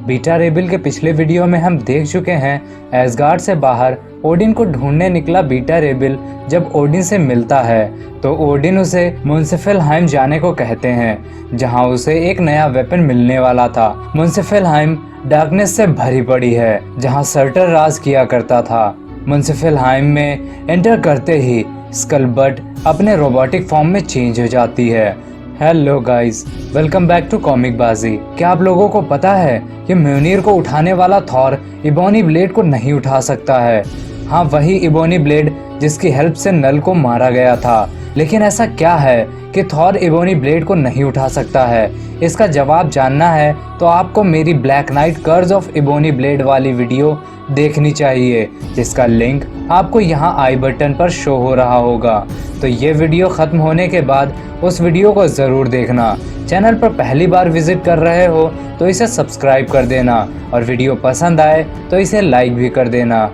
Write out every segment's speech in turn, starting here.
Beta रेबिल के पिछले video में हम देख चुके हैं एसगार्ड से बाहर ओडिन को ढूंढने निकला बीटा रेबिल जब ओडिन से मिलता है तो ओडिन उसे मुंसिफिलहाइम जाने को कहते हैं, जहां उसे एक नया वेपन मिलने वाला था। मुंसिफिलहाइम डार्कनेस से भरी पड़ी है, जहां सर्टर राज किया करता था। मुंसिफिलहाइम में एंटर करते ही स्कलबट अपने रोबोटिक फॉर्म में चेंज हो जाती है। Hello guys, welcome back to comic Baazi. क्या आप लोगों को पता है कि म्योनिर को उठाने वाला थॉर इबोनी ब्लेड को नहीं उठा सकता है? हाँ, वही इबोनी ब्लेड जिसकी हेल्प से नल को मारा गया था। लेकिन ऐसा क्या है कि थॉर इबोनी ब्लेड को नहीं उठा सकता है? इसका जवाब जानना है तो आपको मेरी ब्लैक नाइट कर्ज ऑफ इबोनी ब्लेड वाली वीडियो देखनी चाहिए, जिसका लिंक आपको यहाँ आई बटन पर शो हो रहा होगा। तो ये वीडियो ख़त्म होने के बाद उस वीडियो को ज़रूर देखना। चैनल पर पहली बार विजिट कर रहे हो तो इसे सब्सक्राइब कर देना और वीडियो पसंद आए तो इसे लाइक भी कर देना।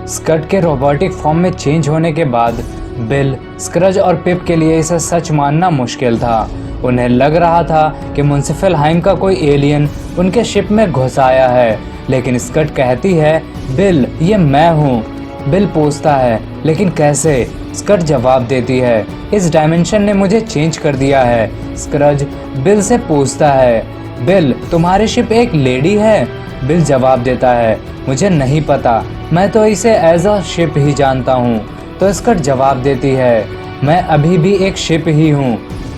स्कट के रोबोटिक फॉर्म में चेंज होने के बाद बिल, स्क्रज और पिप के लिए इसे सच मानना मुश्किल था। उन्हें लग रहा था कि मुंसिफिलहाइम का कोई एलियन उनके शिप में घुस आया है, लेकिन स्कट कहती है, बिल, ये मैं हूँ। बिल पूछता है, लेकिन कैसे? स्कट जवाब देती है, इस डायमेंशन ने मुझे चेंज कर दिया है। स्क्रज बिल से पूछता है, बिल, तुम्हारी शिप एक लेडी है? बिल जवाब देता है, मुझे नहीं पता, मैं तो इसे एज अ शिप ही जानता हूँ। तो स्कट जवाब देती है, मैं अभी भी एक शिप ही हूँ,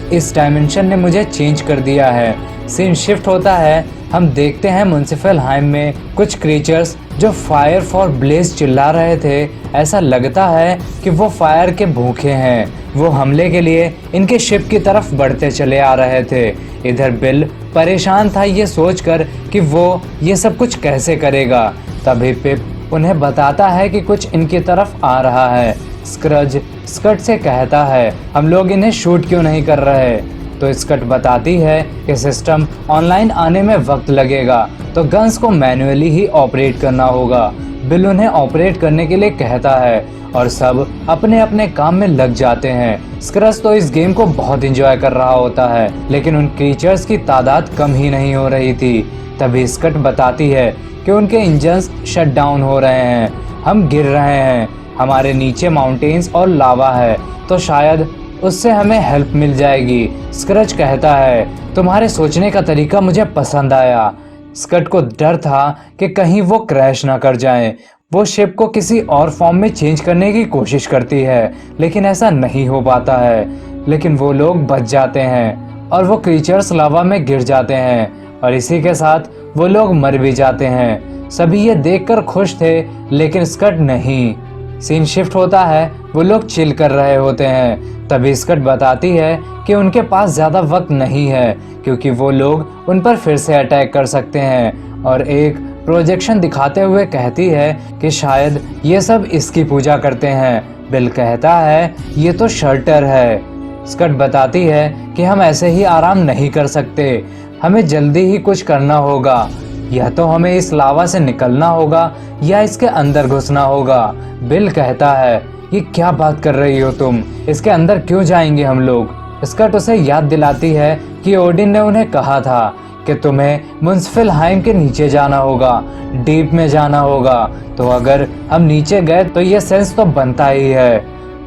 इस डायमेंशन ने मुझे चेंज कर दिया है। सीन शिफ्ट होता है, हम देखते हैं मुंसिफिलहाइम में कुछ क्रीचर्स जो फायर फॉर ब्लेज चिल्ला रहे थे। ऐसा लगता है कि वो फायर के भूखे हैं। वो हमले के लिए इनके शिप की तरफ बढ़ते चले आ रहे थे। इधर बिल परेशान था ये सोचकर कि वो ये सब कुछ कैसे करेगा। तभी पिप उन्हें बताता है कि कुछ इनकी तरफ आ रहा है। स्क्रज स्कट से कहता है, हम लोग इन्हें शूट क्यों नहीं कर रहे? तो स्कट बताती है कि सिस्टम ऑनलाइन आने में वक्त लगेगा, तो गन्स को मैन्युअली ही ऑपरेट करना होगा। बिल उन्हें ऑपरेट करने के लिए कहता है और सब अपने अपने काम में लग जाते हैं। स्क्रज तो इस गेम को बहुत एंजॉय कर रहा होता है, लेकिन उन क्रीचर्स की तादाद कम ही नहीं हो रही थी। तभी स्कट बताती है कि उनके इंजन्स शट डाउन हो रहे हैं, हम गिर रहे हैं, हमारे नीचे माउंटेन्स और लावा है, तो शायद उससे हमें हेल्प मिल जाएगी। स्क्रच कहता है, तुम्हारे सोचने का तरीका मुझे पसंद आया। स्कट को डर था कि कहीं वो क्रैश ना कर जाएं। वो शिप को किसी और फॉर्म में चेंज करने की कोशिश करती है, लेकिन ऐसा नहीं हो पाता है। लेकिन वो लोग बच जाते हैं और वो क्रीचर्स लावा में गिर जाते हैं और इसी के साथ वो लोग मर भी जाते हैं। सभी ये देखकर खुश थे, लेकिन स्कट नहीं। सीन शिफ्ट होता है, वो लोग चिल कर रहे होते हैं। तभी स्कट बताती है कि उनके पास ज़्यादा वक्त नहीं है, क्योंकि वो लोग उन पर फिर से अटैक कर सकते हैं। और एक प्रोजेक्शन दिखाते हुए कहती है कि शायद ये सब इसकी पूजा करते हैं। बिल कहता है, ये तो शर्टर है। स्कट बताती है कि हम ऐसे ही आराम नहीं कर सकते, हमें जल्दी ही कुछ करना होगा। यह तो हमें इस लावा से निकलना होगा या इसके अंदर घुसना होगा। बिल कहता है, ये क्या बात कर रही हो तुम? इसके अंदर क्यों जाएंगे हम लोग? स्कट उसे याद दिलाती है कि ओडिन ने उन्हें कहा था कि तुम्हें मुंसिफिलहाइम के नीचे जाना होगा, डीप में जाना होगा। तो अगर हम नीचे गए तो ये सेंस तो बनता ही है।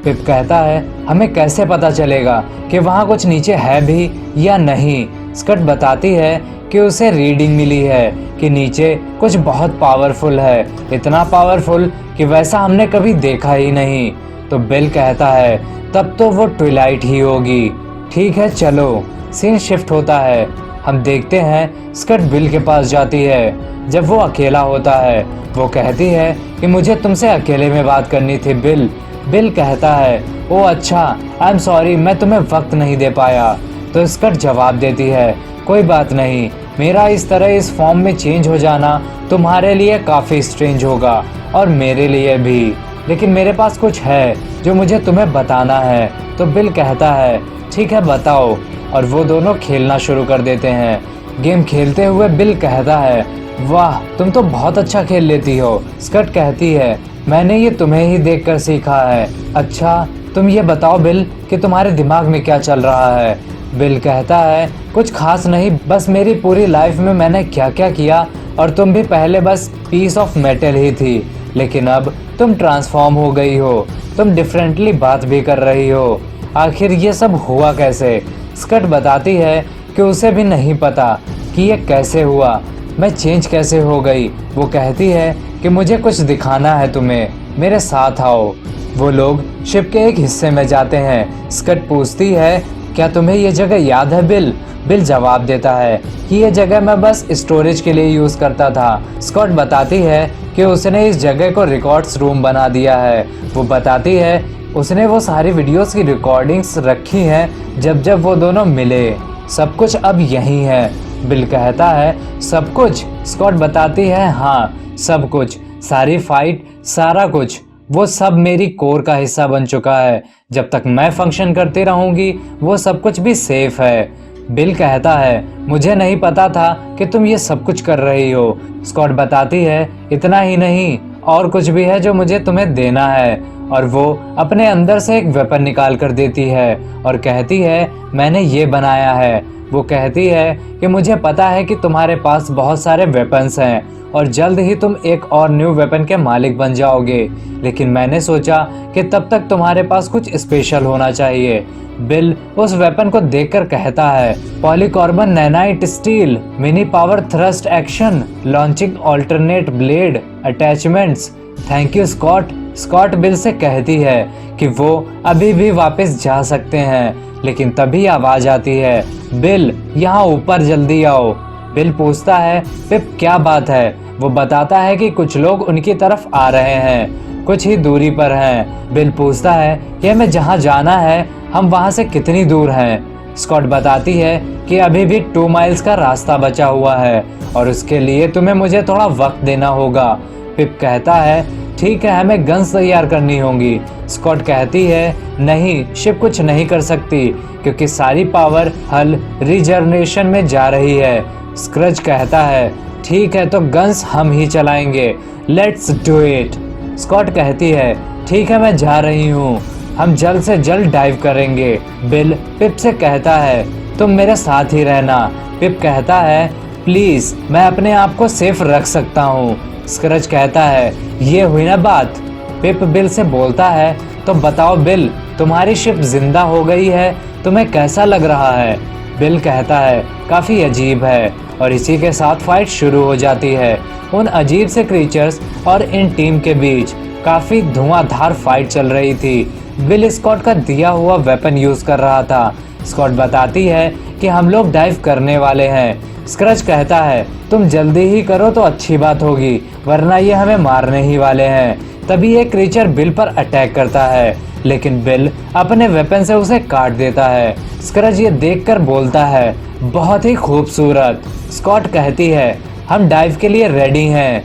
पिप कहता है, हमें कैसे पता चलेगा कि वहाँ कुछ नीचे है भी या नहीं? स्कट बताती है कि उसे रीडिंग मिली है कि नीचे कुछ बहुत पावरफुल है, इतना पावरफुल कि वैसा हमने कभी देखा ही नहीं। तो बिल कहता है, तब तो वो ट्विलाइट ही होगी। ठीक है, चलो। सीन शिफ्ट होता है, हम देखते हैं स्कट बिल के पास जाती है जब वो अकेला होता है। वो कहती है कि मुझे तुमसे अकेले में बात करनी थी बिल। बिल कहता है, ओ अच्छा, आई एम सॉरी, मैं तुम्हें वक्त नहीं दे पाया। तो स्कट जवाब देती है, कोई बात नहीं, मेरा इस तरह इस फॉर्म में चेंज हो जाना तुम्हारे लिए काफ़ी स्ट्रेंज होगा और मेरे लिए भी, लेकिन मेरे पास कुछ है जो मुझे तुम्हें बताना है। तो बिल कहता है, ठीक है, बताओ। और वो दोनों खेलना शुरू कर देते हैं। गेम खेलते हुए बिल कहता है, वाह, तुम तो बहुत अच्छा खेल लेती हो। स्कट कहती है, मैंने ये तुम्हें ही देखकर सीखा है। अच्छा तुम ये बताओ बिल कि तुम्हारे दिमाग में क्या चल रहा है। बिल कहता है कुछ खास नहीं, बस मेरी पूरी लाइफ में मैंने क्या क्या किया और तुम भी पहले बस पीस ऑफ मेटल ही थी, लेकिन अब तुम ट्रांसफॉर्म हो गई हो, तुम डिफरेंटली बात भी कर रही हो। आखिर ये सब हुआ कैसे? स्कट बताती है कि उसे भी नहीं पता कि ये कैसे हुआ, मैं चेंज कैसे हो गई। वो कहती है कि मुझे कुछ दिखाना है तुम्हें, मेरे साथ आओ। वो लोग शिप के एक हिस्से में जाते हैं। स्कट पूछती है क्या तुम्हें ये जगह याद है बिल? बिल जवाब देता है कि ये जगह मैं बस स्टोरेज के लिए यूज़ करता था। स्कॉट बताती है कि उसने इस जगह को रिकॉर्ड्स रूम बना दिया है। वो बताती है उसने वो सारी वीडियोस की रिकॉर्डिंग्स रखी हैं जब जब वो दोनों मिले। सब कुछ अब यहीं है। बिल कहता है सब कुछ? स्कॉट बताती है हाँ सब कुछ, सारी फाइट, सारा कुछ, वो सब मेरी कोर का हिस्सा बन चुका है। जब तक मैं फंक्शन करती रहूंगी वो सब कुछ भी सेफ है। बिल कहता है मुझे नहीं पता था कि तुम ये सब कुछ कर रही हो। स्कॉट बताती है इतना ही नहीं, और कुछ भी है जो मुझे तुम्हें देना है। और वो अपने अंदर से एक वेपन निकाल कर देती है और कहती है मैंने ये बनाया है। वो कहती है कि मुझे पता है कि तुम्हारे पास बहुत सारे वेपन्स हैं और जल्द ही तुम एक और न्यू वेपन के मालिक बन जाओगे, लेकिन मैंने सोचा कि तब तक तुम्हारे पास कुछ स्पेशल होना चाहिए। बिल उस वेपन को देखकर कहता है polycarbon nanite steel, mini power thrust action, launching alternate blade attachments. Thank you Scott. Scott Bill से कहती है कि वो अभी भी वापस जा सकते हैं, लेकिन तभी आवाज आती है बिल यहाँ ऊपर जल्दी आओ। बिल पूछता है पिप क्या बात है? वो बताता है कि कुछ लोग उनकी तरफ आ रहे हैं, कुछ ही दूरी पर हैं। बिल पूछता है कि हमें जहाँ जाना है हम वहाँ से कितनी दूर हैं? स्कॉट बताती है कि अभी भी 2 माइल्स का रास्ता बचा हुआ है और उसके लिए तुम्हें मुझे थोड़ा वक्त देना होगा। पिप कहता है ठीक है, हमें गन्स तैयार करनी होंगी। स्कॉट कहती है नहीं, शिप कुछ नहीं कर सकती क्योंकि सारी पावर हल रिजर्नेशन में जा रही है। स्क्रज कहता है ठीक है तो गन्स हम ही चलाएंगे, लेट्स डू इट। स्कॉट कहती है ठीक है मैं जा रही हूँ, हम जल्द से जल्द डाइव करेंगे। बिल पिप से कहता है तुम मेरे साथ ही रहना। पिप कहता है प्लीज मैं अपने आप को सेफ रख सकता हूँ। स्क्रज कहता है ये हुई ना बात। पिप बिल से बोलता है तो बताओ बिल, तुम्हारी शिप जिंदा हो गई है, तुम्हें कैसा लग रहा है? बिल कहता है काफ़ी अजीब है। और इसी के साथ फाइट शुरू हो जाती है। उन अजीब से क्रीचर्स और इन टीम के बीच काफ़ी धुआंधार फाइट चल रही थी। बिल स्कॉट का दिया हुआ वेपन यूज़ कर रहा था। स्कॉट बताती है कि हम लोग डाइव करने वाले हैं। स्क्रच कहता है तुम जल्दी ही करो तो अच्छी बात होगी, वरना ये हमें मारने ही वाले हैं। तभी एक क्रीचर बिल पर अटैक करता है, लेकिन बिल अपने वेपन से उसे काट देता है। स्क्रच ये देखकर बोलता है बहुत ही खूबसूरत। स्कॉट कहती है हम डाइव के लिए रेडी हैं,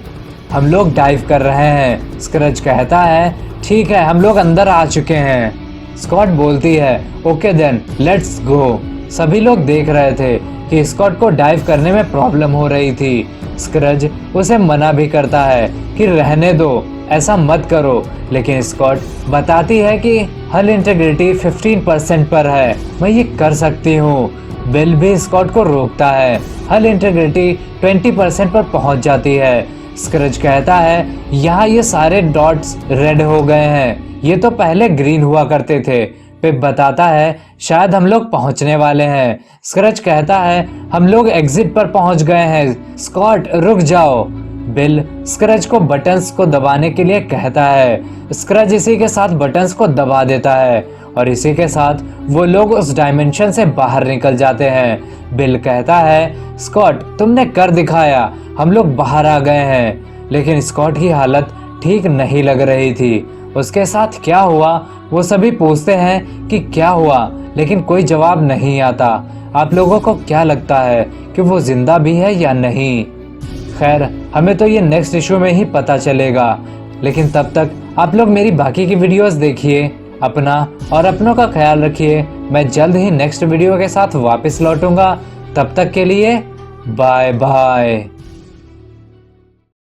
हम लोग डाइव कर रहे हैं। स्क्रच कहता है ठीक है हम लोग अंदर आ चुके हैं। स्कॉट बोलती है ओके देन लेट्स गो। सभी लोग देख रहे थे कि स्कॉट को डाइव करने में प्रॉब्लम हो रही थी। स्क्रज उसे मना भी करता है कि रहने दो, ऐसा मत करो, लेकिन स्कॉट बताती है कि हल इंटीग्रिटी 15% पर है, मैं ये कर सकती हूँ। बिल भी स्कॉट को रोकता है। हल इंटीग्रिटी 20% पर पहुंच जाती है। स्क्रच कहता है यहाँ ये सारे डॉट्स रेड हो गए हैं, ये तो पहले ग्रीन हुआ करते थे। पिप बताता है शायद हम लोग पहुंचने वाले हैं। स्क्रच कहता है हम लोग एग्जिट पर पहुंच गए हैं, स्कॉट रुक जाओ। बिल स्क्रच को बटन्स को दबाने के लिए कहता है। स्क्रच इसी के साथ बटन्स को दबा देता है और इसी के साथ वो लोग उस डायमेंशन से बाहर निकल जाते हैं। बिल कहता है स्कॉट तुमने कर दिखाया, हम लोग बाहर आ गए हैं। लेकिन स्कॉट की हालत ठीक नहीं लग रही थी। उसके साथ क्या हुआ वो सभी पूछते हैं कि क्या हुआ, लेकिन कोई जवाब नहीं आता। आप लोगों को क्या लगता है कि वो जिंदा भी है या नहीं? खैर हमें तो ये नेक्स्ट इशू में ही पता चलेगा, लेकिन तब तक आप लोग मेरी बाकी की वीडियोस देखिए। अपना और अपनों का ख्याल रखिए। मैं जल्द ही नेक्स्ट वीडियो के साथ वापस लौटूंगा। तब तक के लिए बाय बाय।